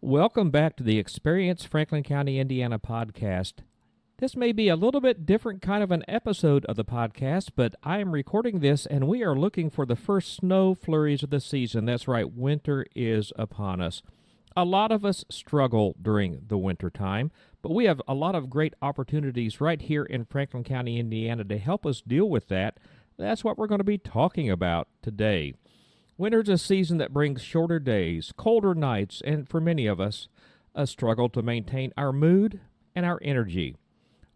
Welcome back to the Experience Franklin County, Indiana podcast. This may be a little bit different kind of an episode of the podcast, but I am recording this and we are looking for the first snow flurries of the season. That's right, winter is upon us. A lot of us struggle during the winter time, but we have a lot of great opportunities right here in Franklin County, Indiana to help us deal with that. That's what we're going to be talking about today. Winter's a season that brings shorter days, colder nights, and for many of us, a struggle to maintain our mood and our energy.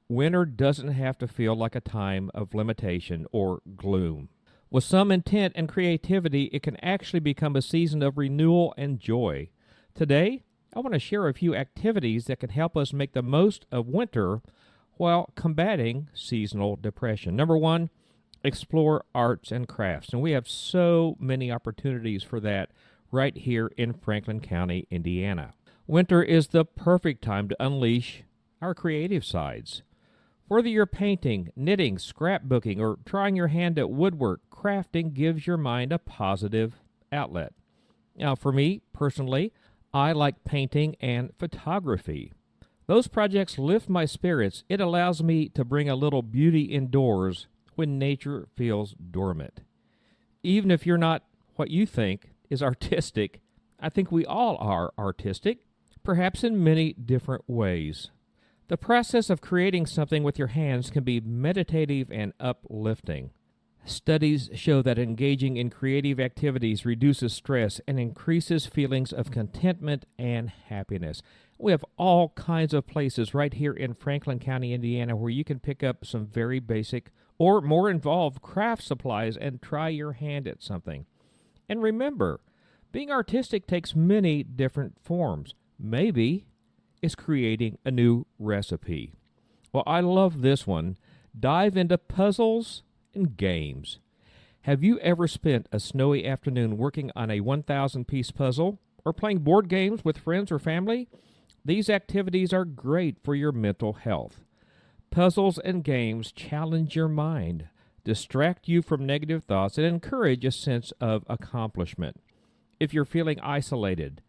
Winter doesn't have to feel like a time of limitation or gloom. With some intent and creativity, it can actually become a season of renewal and joy. Today, I want to share a few activities that can help us make the most of winter while combating seasonal depression. Number one, explore arts and crafts. And we have so many opportunities for that right here in Franklin County, Indiana. Winter is the perfect time to unleash our creative sides. Whether you're painting, knitting, scrapbooking, or trying your hand at woodwork, crafting gives your mind a positive outlet. Now, for me, personally, I like painting and photography. Those projects lift my spirits. It allows me to bring a little beauty indoors when nature feels dormant. Even if you're not what you think is artistic, I think we all are artistic, perhaps in many different ways. The process of creating something with your hands can be meditative and uplifting. Studies show that engaging in creative activities reduces stress and increases feelings of contentment and happiness. We have all kinds of places right here in Franklin County, Indiana, where you can pick up some very basic or more involved craft supplies and try your hand at something. And remember, being artistic takes many different forms. Maybe it's creating a new recipe. Well, I love this one. Dive into puzzles and games. Have you ever spent a snowy afternoon working on a 1,000-piece puzzle or playing board games with friends or family? These activities are great for your mental health. Puzzles and games challenge your mind, distract you from negative thoughts, and encourage a sense of accomplishment. If you're feeling isolated,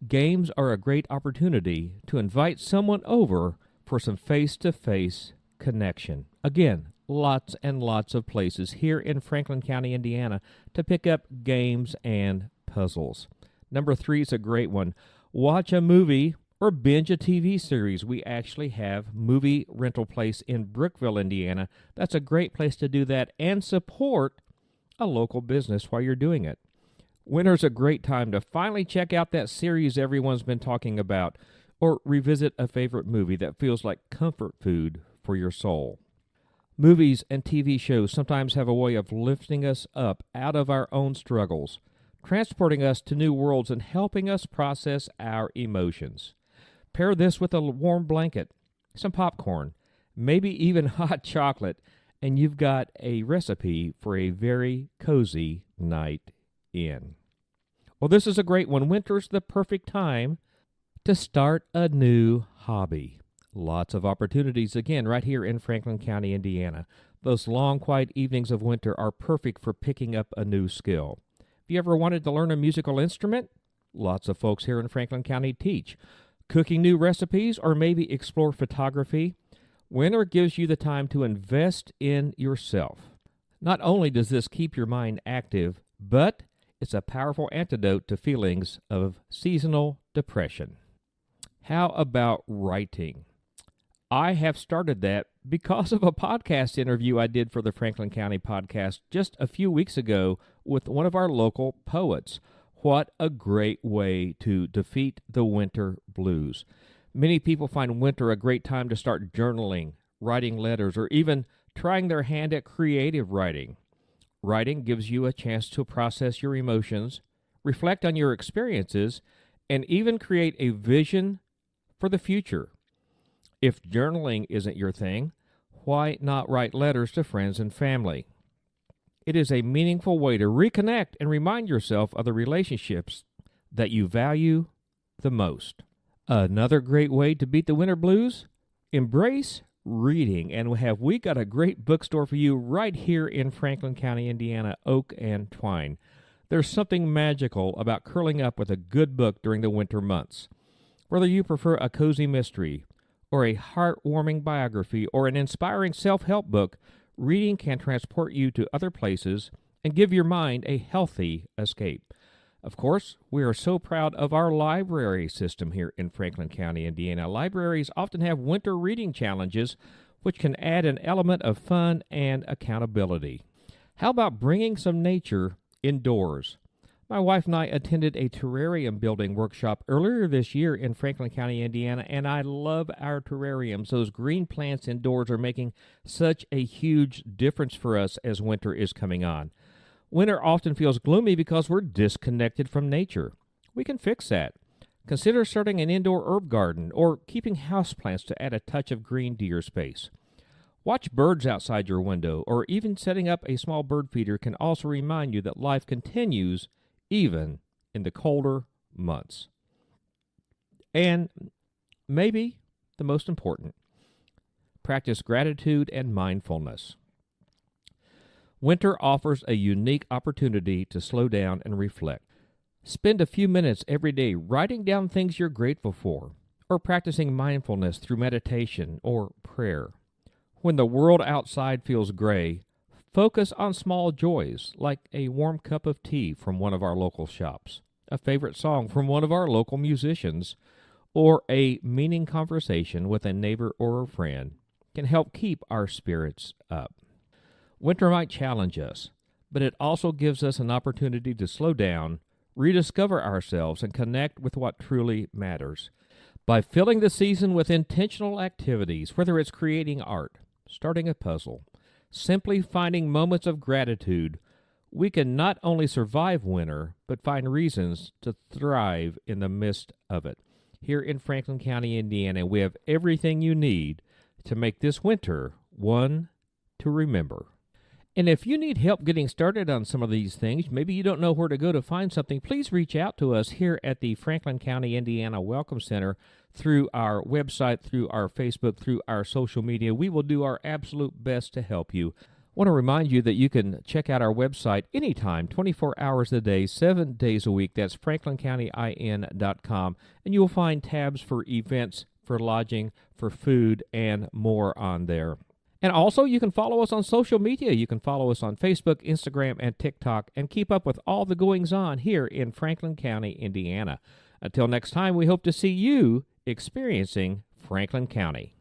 games are a great opportunity to invite someone over for some face-to-face connection. Again, lots and lots of places here in Franklin County, Indiana, to pick up games and puzzles. Number 3 is a great one. Watch a movie or binge a TV series. We actually have Movie Rental Place in Brookville, Indiana. That's a great place to do that and support a local business while you're doing it. Winter's a great time to finally check out that series everyone's been talking about or revisit a favorite movie that feels like comfort food for your soul. Movies and TV shows sometimes have a way of lifting us up out of our own struggles, transporting us to new worlds and helping us process our emotions. Pair this with a warm blanket, some popcorn, maybe even hot chocolate, and you've got a recipe for a very cozy night in. Well, this is a great one. Winter's the perfect time to start a new hobby. Lots of opportunities, again, right here in Franklin County, Indiana. Those long, quiet evenings of winter are perfect for picking up a new skill. If you ever wanted to learn a musical instrument, lots of folks here in Franklin County teach. Cooking new recipes, or maybe explore photography, winter gives you the time to invest in yourself. Not only does this keep your mind active, but it's a powerful antidote to feelings of seasonal depression. How about writing? I have started that because of a podcast interview I did for the Franklin County podcast just a few weeks ago with one of our local poets. What a great way to defeat the winter blues. Many people find winter a great time to start journaling, writing letters, or even trying their hand at creative writing. Writing gives you a chance to process your emotions, reflect on your experiences, and even create a vision for the future. If journaling isn't your thing, why not write letters to friends and family? It is a meaningful way to reconnect and remind yourself of the relationships that you value the most. Another great way to beat the winter blues? Embrace reading. And we got a great bookstore for you right here in Franklin County, Indiana, Oak and Twine. There's something magical about curling up with a good book during the winter months. Whether you prefer a cozy mystery, or a heartwarming biography, or an inspiring self-help book, reading can transport you to other places and give your mind a healthy escape. Of course, we are so proud of our library system here in Franklin County, Indiana. Libraries often have winter reading challenges, which can add an element of fun and accountability. How about bringing some nature indoors? My wife and I attended a terrarium building workshop earlier this year in Franklin County, Indiana, and I love our terrariums. Those green plants indoors are making such a huge difference for us as winter is coming on. Winter often feels gloomy because we're disconnected from nature. We can fix that. Consider starting an indoor herb garden or keeping houseplants to add a touch of green to your space. Watch birds outside your window, or even setting up a small bird feeder can also remind you that life continues even in the colder months. And maybe the most important, practice gratitude and mindfulness. Winter offers a unique opportunity to slow down and reflect. Spend a few minutes every day writing down things you're grateful for, or practicing mindfulness through meditation or prayer. When the world outside feels gray, focus on small joys like a warm cup of tea from one of our local shops, a favorite song from one of our local musicians, or a meaning conversation with a neighbor or a friend can help keep our spirits up. Winter might challenge us, but it also gives us an opportunity to slow down, rediscover ourselves, and connect with what truly matters. By filling the season with intentional activities, whether it's creating art, starting a puzzle, simply finding moments of gratitude, we can not only survive winter, but find reasons to thrive in the midst of it. Here in Franklin County, Indiana, we have everything you need to make this winter one to remember. And if you need help getting started on some of these things, maybe you don't know where to go to find something, please reach out to us here at the Franklin County, Indiana Welcome Center through our website, through our Facebook, through our social media. We will do our absolute best to help you. I want to remind you that you can check out our website anytime, 24 hours a day, 7 days a week. That's franklincountyin.com, and you will find tabs for events, for lodging, for food, and more on there. And also, you can follow us on social media. You can follow us on Facebook, Instagram, and TikTok, and keep up with all the goings-on here in Franklin County, Indiana. Until next time, we hope to see you experiencing Franklin County.